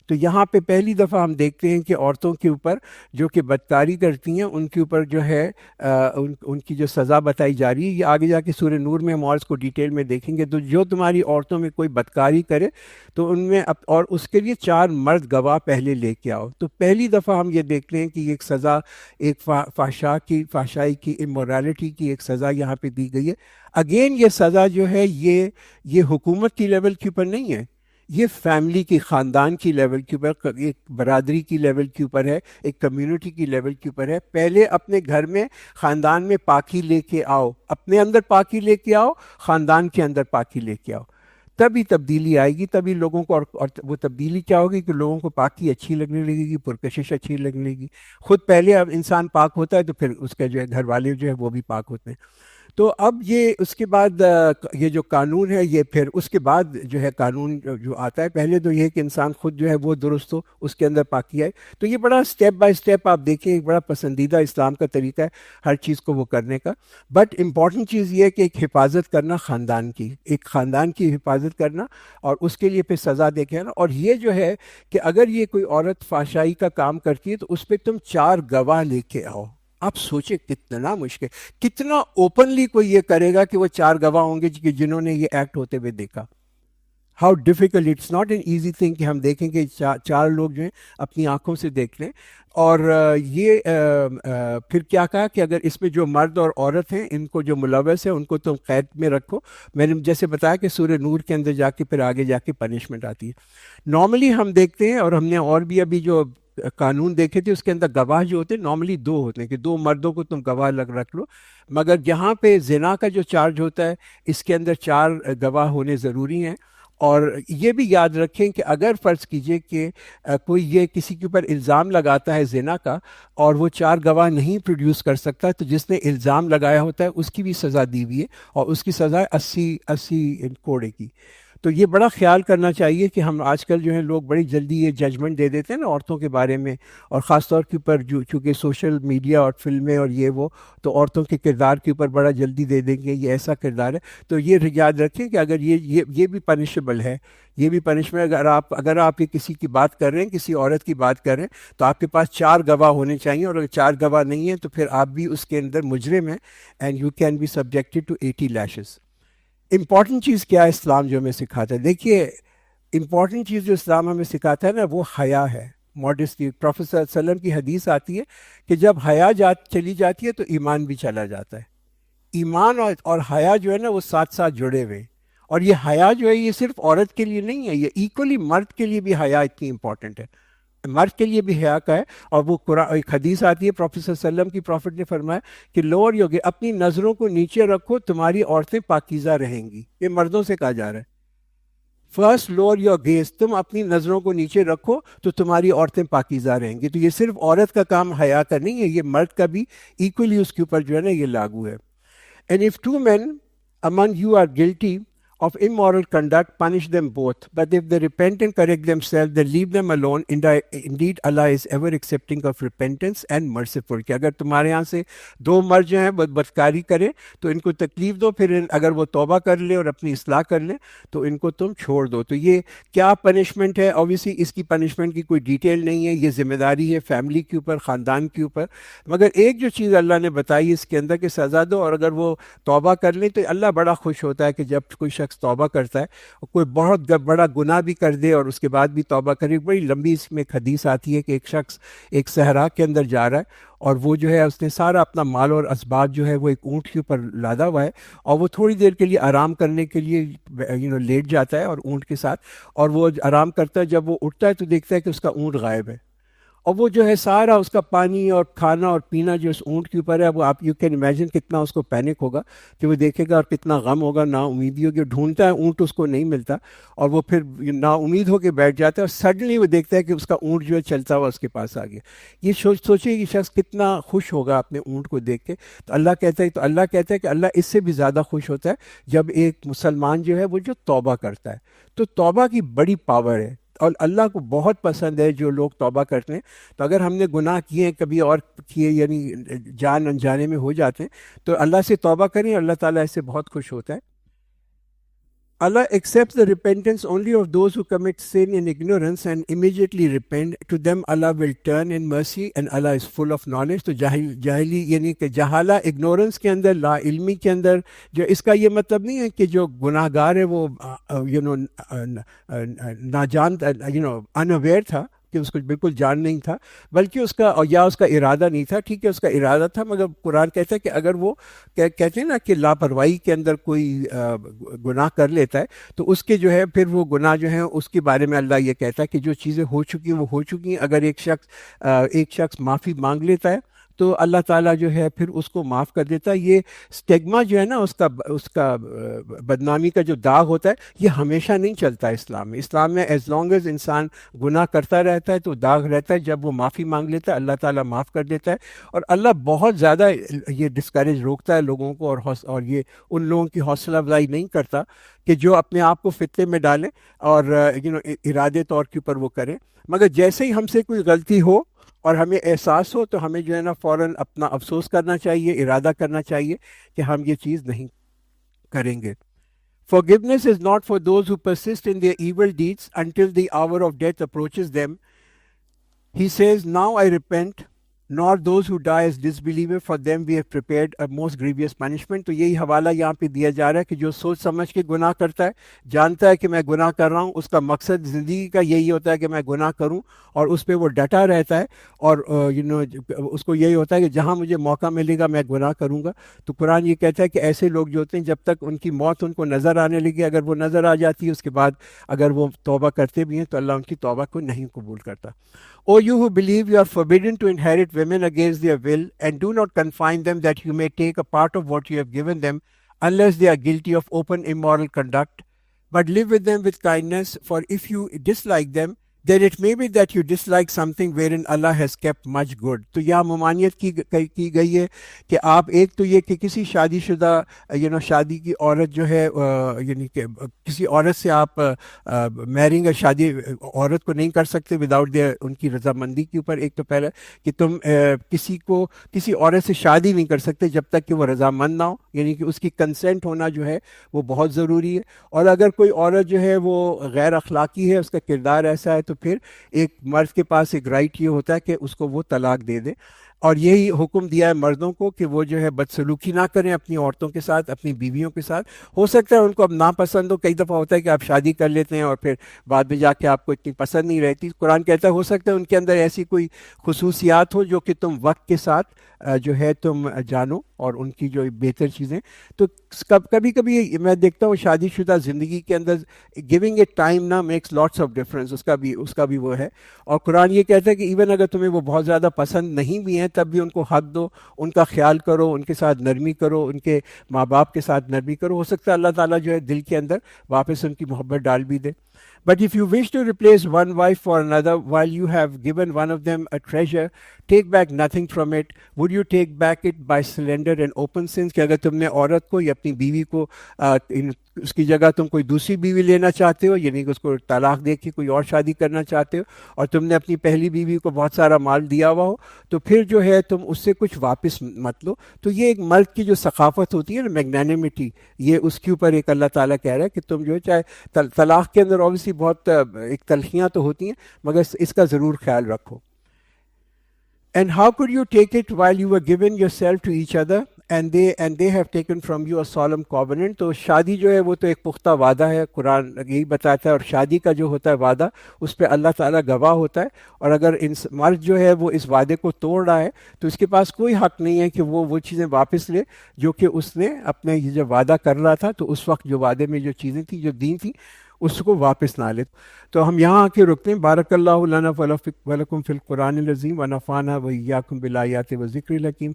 تو یہاں پہ پہلی دفعہ ہم دیکھتے ہیں کہ عورتوں کے اوپر جو کہ بدکاری کرتی ہیں ان کے اوپر جو ہے ان کی جو سزا بتائی جا رہی ہے. یہ آگے جا کے سورہ نور میں ہم اور اس کو ڈیٹیل میں دیکھیں گے. تو جو تمہاری عورتوں میں کوئی بدکاری کرے تو ان میں اور اس کے لیے 4 مرد گواہ پہلے لے کے آؤ. تو پہلی دفعہ ہم یہ دیکھ رہے ہیں کہ یہ ایک سزا ایک فحشائی کی امورالٹی کی ایک سزا یہاں پہ دی گئی ہے. اگین یہ سزا جو ہے یہ حکومت کی لیول کے اوپر نہیں ہے، یہ فیملی کی خاندان کی لیول کے اوپر، ایک برادری کی لیول کے اوپر ہے، ایک کمیونٹی کی لیول کے اوپر ہے. پہلے اپنے گھر میں خاندان میں پاکی لے کے آؤ، اپنے اندر پاکی لے کے آؤ، خاندان کے اندر پاکی لے کے آؤ، تبھی تبدیلی آئے گی. تبھی لوگوں کو اور وہ تبدیلی کیا ہوگی کہ لوگوں کو پاکی اچھی لگنے لگے گی، پرکشش اچھی لگنے لگے گی. خود پہلے اب انسان پاک ہوتا ہے تو پھر اس کے جو ہے گھر والے جو ہے وہ بھی پاک ہوتے ہیں. تو اب یہ اس کے بعد یہ جو قانون ہے یہ پھر اس کے بعد جو ہے قانون جو آتا ہے. پہلے تو یہ ہے کہ انسان خود جو ہے وہ درست ہو، اس کے اندر پاکی آئے. تو یہ بڑا سٹیپ بائی سٹیپ آپ دیکھیں ایک بڑا پسندیدہ اسلام کا طریقہ ہے ہر چیز کو وہ کرنے کا. بٹ امپورٹنٹ چیز یہ ہے کہ ایک حفاظت کرنا خاندان کی، ایک خاندان کی حفاظت کرنا اور اس کے لیے پھر سزا دے کے آنا. اور یہ جو ہے کہ اگر یہ کوئی عورت فحشائی کا کام کرتی ہے تو اس پہ تم 4 گواہ لے کے آؤ. آپ سوچیں کتنا مشکل، کتنا اوپنلی کوئی یہ کرے گا کہ وہ 4 گواہ ہوں گے کہ جنہوں نے یہ ایکٹ ہوتے ہوئے دیکھا. How difficult, it's not an easy thing کہ ہم دیکھیں کہ 4 لوگ جو ہیں اپنی آنکھوں سے دیکھ لیں. اور یہ پھر کیا کہا کہ اگر اس میں جو مرد اور عورت ہیں ان کو جو ملوث ہیں ان کو تم قید میں رکھو. میں نے جیسے بتایا کہ سورہ نور کے اندر جا کے پھر آگے جا کے پنشمنٹ آتی ہے. نارملی ہم دیکھتے ہیں اور ہم نے اور بھی ابھی جو قانون دیکھے تھے اس کے اندر گواہ جو ہوتے ہیں نارملی 2 ہوتے ہیں کہ 2 مردوں کو تم گواہ رکھ لو. مگر یہاں پہ زنا کا جو چارج ہوتا ہے اس کے اندر 4 گواہ ہونے ضروری ہیں. اور یہ بھی یاد رکھیں کہ اگر فرض کیجئے کہ کوئی یہ کسی کے اوپر الزام لگاتا ہے زنا کا اور وہ 4 گواہ نہیں پروڈیوس کر سکتا تو جس نے الزام لگایا ہوتا ہے اس کی بھی سزا دی ہوئی ہے اور اس کی سزا ہے 80 کوڑے کی. تو یہ بڑا خیال کرنا چاہیے کہ ہم آج کل جو ہے لوگ بڑی جلدی یہ ججمنٹ دے دیتے ہیں نا عورتوں کے بارے میں، اور خاص طور کے اوپر جو چونکہ سوشل میڈیا اور فلمیں اور یہ وہ، تو عورتوں کے کردار کے اوپر بڑا جلدی دے دیں گے یہ ایسا کردار ہے. تو یہ یاد رکھیں کہ اگر یہ بھی پنشبل ہے، یہ بھی پنشمنٹ. اگر آپ یہ کسی کی بات کر رہے ہیں، کسی عورت کی بات کر رہے ہیں، تو آپ کے پاس 4 گواہ ہونے چاہیے، اور اگر 4 گواہ نہیں ہیں تو پھر آپ بھی اس کے اندر مجرم ہیں، and you can be subjected to 80 lashes. Important چیز کیا ہے اسلام جو ہمیں سکھاتا ہے؟ دیکھیے، امپورٹنٹ چیز جو اسلام ہمیں سکھاتا ہے نا وہ حیا ہے، ماڈسٹی. پروفیٹ صلی اللہ علیہ وسلم کی حدیث آتی ہے کہ جب حیا چلی جاتی ہے تو ایمان بھی چلا جاتا ہے. ایمان اور حیا جو ہے نا وہ ساتھ ساتھ جڑے ہوئے. اور یہ حیا جو ہے یہ صرف عورت کے لیے نہیں ہے، یہ ایکولی مرد کے لیے بھی حیا اتنی امپورٹنٹ ہے، مرد کے لیے بھی حیا کا ہے. اور وہ قرآن ایک حدیث آتی ہے پروفیٹ صلی اللہ علیہ وسلم کی، پروفیٹ نے فرمایا کہ لوور یوگے، اپنی نظروں کو نیچے رکھو تمہاری عورتیں پاکیزہ رہیں گی. یہ مردوں سے کہا جا رہا ہے. فرسٹ لوور یور گیز، تم اپنی نظروں کو نیچے رکھو تو تمہاری عورتیں پاکیزہ رہیں گی. تو یہ صرف عورت کا کام حیا کا نہیں ہے، یہ مرد کا بھی ایکولی اس کے اوپر جو ہے نا یہ لاگو ہے. And if 2 men among you are guilty of immoral conduct, punish them both. But if they repent and correct themselves, then leave them alone. Indeed, Allah is ever accepting of repentance and merciful. کہ اگر تمہارے یہاں سے 2 مرد جو ہیں بدکاری کریں تو ان کو تکلیف دو، پھر اگر وہ توبہ کر لیں اور اپنی اصلاح کر لیں تو ان کو تم چھوڑ دو. تو یہ کیا پنشمنٹ ہے؟ اوبیسلی اس کی پنشمنٹ کی کوئی ڈیٹیل نہیں ہے، یہ ذمہ داری ہے فیملی کے اوپر، خاندان کے اوپر. مگر ایک جو چیز اللہ نے بتائی اس کے اندر کہ سزا دو، اور اگر وہ توبہ کر لیں تو اللہ بڑا خوش ہوتا ہے کہ جب کوئی شخص توبہ کرتا ہے، کوئی بہت بڑا گناہ بھی کر دے اور اس کے بعد بھی توبہ کرے. بڑی لمبی اس میں ایک حدیث آتی ہے کہ ایک شخص ایک صحرا کے اندر جا رہا ہے، اور وہ جو ہے اس نے سارا اپنا مال اور اسباب جو ہے وہ ایک اونٹ کے اوپر لادا ہوا ہے، اور وہ تھوڑی دیر کے لیے آرام کرنے کے لیے لیٹ جاتا ہے اور اونٹ کے ساتھ، اور وہ آرام کرتا ہے. جب وہ اٹھتا ہے تو دیکھتا ہے کہ اس کا اونٹ غائب ہے، اور وہ جو ہے سارا اس کا پانی اور کھانا اور پینا جو اس اونٹ کے اوپر ہے، وہ آپ یو کین امیجن کتنا اس کو پینک ہوگا کہ وہ دیکھے گا، اور کتنا غم ہوگا، نا امیدی ہوگی. ڈھونڈتا ہے اونٹ، اس کو نہیں ملتا، اور وہ پھر نا امید ہو کے بیٹھ جاتا ہے، اور سڈنلی وہ دیکھتا ہے کہ اس کا اونٹ جو ہے چلتا ہوا اس کے پاس آ گیا. یہ سوچے کہ شخص کتنا خوش ہوگا اپنے اونٹ کو دیکھ کے. تو اللہ کہتا ہے کہ اللہ اس سے بھی زیادہ خوش ہوتا ہے جب ایک مسلمان جو ہے وہ جو توبہ کرتا ہے. تو توبہ کی بڑی پاور ہے، اور اللہ کو بہت پسند ہے جو لوگ توبہ کرتے ہیں. تو اگر ہم نے گناہ کیے ہیں کبھی اور کیے، یعنی جان انجانے میں ہو جاتے ہیں، تو اللہ سے توبہ کریں، اللہ تعالیٰ اس سے بہت خوش ہوتا ہے. Allah accepts the repentance only of those who commit sin in ignorance and immediately repent. To them Allah will turn in mercy and Allah is full of knowledge. تو جاہلی یعنی کہ جہالہ، اگنورنس کے اندر، لا علمی کے اندر، جو اس کا یہ مطلب نہیں ہے کہ جو گناہ گار ہے وہ ناجان انویئر تھا، کہ اس کو بالکل جان نہیں تھا، بلکہ اس کا یا اس کا ارادہ نہیں تھا. ٹھیک ہے اس کا ارادہ تھا، مگر قرآن کہتا ہے کہ اگر وہ کہتے ہیں نا کہ لاپرواہی کے اندر کوئی گناہ کر لیتا ہے تو اس کے جو ہے پھر وہ گناہ جو ہے اس کے بارے میں اللہ یہ کہتا ہے کہ جو چیزیں ہو چکی ہیں وہ ہو چکی ہیں. اگر ایک شخص معافی مانگ لیتا ہے تو اللہ تعالیٰ جو ہے پھر اس کو معاف کر دیتا ہے. یہ سٹیگما جو ہے نا اس کا بدنامی کا جو داغ ہوتا ہے، یہ ہمیشہ نہیں چلتا اسلام میں. اسلام میں ایز لانگ ایز انسان گناہ کرتا رہتا ہے تو داغ رہتا ہے. جب وہ معافی مانگ لیتا ہے اللہ تعالیٰ معاف کر دیتا ہے. اور اللہ بہت زیادہ یہ ڈسکریج روکتا ہے لوگوں کو، اور یہ ان لوگوں کی حوصلہ افزائی نہیں کرتا کہ جو اپنے آپ کو فتنے میں ڈالیں اور ارادے طور کے اوپر وہ کریں. مگر جیسے ہی ہم سے کوئی غلطی ہو اور ہمیں احساس ہو تو ہمیں جو ہے نا فوراً اپنا افسوس کرنا چاہیے، ارادہ کرنا چاہیے کہ ہم یہ چیز نہیں کریں گے. Forgiveness is not for those who persist in their evil deeds until the hour of death approaches them. He says, now I repent, nor those who die as disbeliever, for them we have prepared a most grievous punishment. تو یہی حوالہ یہاں پہ دیا جا رہا ہے کہ جو سوچ سمجھ کے گناہ کرتا ہے، جانتا ہے کہ میں گناہ کر رہا ہوں، اس کا مقصد زندگی کا یہی ہوتا ہے کہ میں گناہ کروں، اور اس پہ وہ ڈٹا رہتا ہے، اور اس کو یہی ہوتا ہے کہ جہاں مجھے موقع ملے گا میں گناہ کروں گا. تو قرآن یہ کہتا ہے کہ ایسے لوگ جو ہوتے ہیں جب تک ان کی موت ان کو نظر آنے لگی، اگر وہ نظر آ جاتی ہے اس کے بعد اگر وہ توبہ کرتے بھی ہیں تو اللہ ان کی توبہ کو نہیں قبول کرتا. O you who believe, you are forbidden to inherit women against their will, and do not confine them that you may take a part of what you have given them, unless they are guilty of open immoral conduct. But live with them with kindness, for if you dislike them, then it may be that you dislike something wherein Allah has kept much good. تو یہاں ممانعت کی گئی ہے کہ آپ ایک تو یہ کہ کسی شادی شدہ شادی کی عورت جو ہے یعنی کہ کسی عورت سے آپ میرنگ شادی عورت کو نہیں کر سکتے وداؤٹ دیئر ان کی رضامندی کے اوپر. ایک تو پہلے کہ تم کسی عورت سے شادی نہیں کر سکتے جب تک کہ وہ رضامند نہ ہو, یعنی کہ اس کی کنسنٹ ہونا جو ہے وہ بہت ضروری ہے. اور اگر کوئی عورت جو ہے وہ غیر اخلاقی ہے, اس کا کردار ایسا ہے, تو پھر ایک مرد کے پاس ایک رائٹ یہ ہوتا ہے کہ اس کو وہ طلاق دے دے. اور یہی حکم دیا ہے مردوں کو کہ وہ جو ہے بدسلوکی نہ کریں اپنی عورتوں کے ساتھ, اپنی بیویوں کے ساتھ. ہو سکتا ہے ان کو اب ناپسند ہو, کئی دفعہ ہوتا ہے کہ آپ شادی کر لیتے ہیں اور پھر بعد میں جا کے آپ کو اتنی پسند نہیں رہتی. قرآن کہتا ہے ہو سکتا ہے ان کے اندر ایسی کوئی خصوصیات ہو جو کہ تم وقت کے ساتھ جو ہے تم جانو, اور ان کی جو بہتر چیزیں. تو کبھی کبھی میں دیکھتا ہوں شادی شدہ زندگی کے اندر گیونگ اے ٹائم نا میکس لاٹس آف ڈفرینس, اس کا بھی وہ ہے. اور قرآن یہ کہتا ہے کہ ایون اگر تمہیں وہ بہت زیادہ پسند نہیں بھی ہیں تب بھی ان کو حق دو, ان کا خیال کرو, ان کے ساتھ نرمی کرو, ان کے ماں باپ کے ساتھ نرمی کرو. ہو سکتا ہے اللہ تعالیٰ جو ہے دل کے اندر واپس ان کی محبت ڈال بھی دے. But if you wish to replace one wife for another while you have given one of them a treasure, take back nothing from it. Would you take back it by slender and open sins? کہ اگر تم نے عورت کو یا اپنی بیوی کو اس کی جگہ تم کوئی دوسری بیوی لینا چاہتے ہو, یعنی کہ اس کو طلاق دے کے کوئی اور شادی کرنا چاہتے ہو, اور تم نے اپنی پہلی بیوی کو بہت سارا مال دیا ہوا ہو, تو پھر جو ہے تم اس سے کچھ واپس مت لو. تو یہ ایک مرد کی جو ثقافت ہوتی ہے نا, میگنینیمٹی, یہ اس کے اوپر ایک اللہ تعالیٰ کہہ رہا ہے کہ تم جو ہے چاہے طلاق کے اندر obviously بہت ایک تلخیاں تو ہوتی ہیں, مگر اس کا ضرور خیال رکھو. And how could you take it while you were giving yourself to each other and they have taken from you a solemn covenant? تو شادی جو ہے وہ تو ایک پختہ وعدہ ہے, قرآن یہی بتاتا ہے, اور شادی کا جو ہوتا ہے وعدہ اس پہ اللہ تعالیٰ گواہ ہوتا ہے. اور اگر مرد جو ہے وہ اس وعدے کو توڑ رہا ہے تو اس کے پاس کوئی حق نہیں ہے کہ وہ چیزیں واپس لے جو کہ اس نے اپنے یہ جو وعدہ کر رہا تھا, تو اس وقت جو وعدے میں جو چیزیں تھیں, جو دین تھیں, اس کو واپس نہ لے. تو ہم یہاں آ کے رکتے ہیں. بارک اللہ لنا ولکم فی القرآن العظیم ونفعنا وإیاکم بالآیات والذکر الحکیم.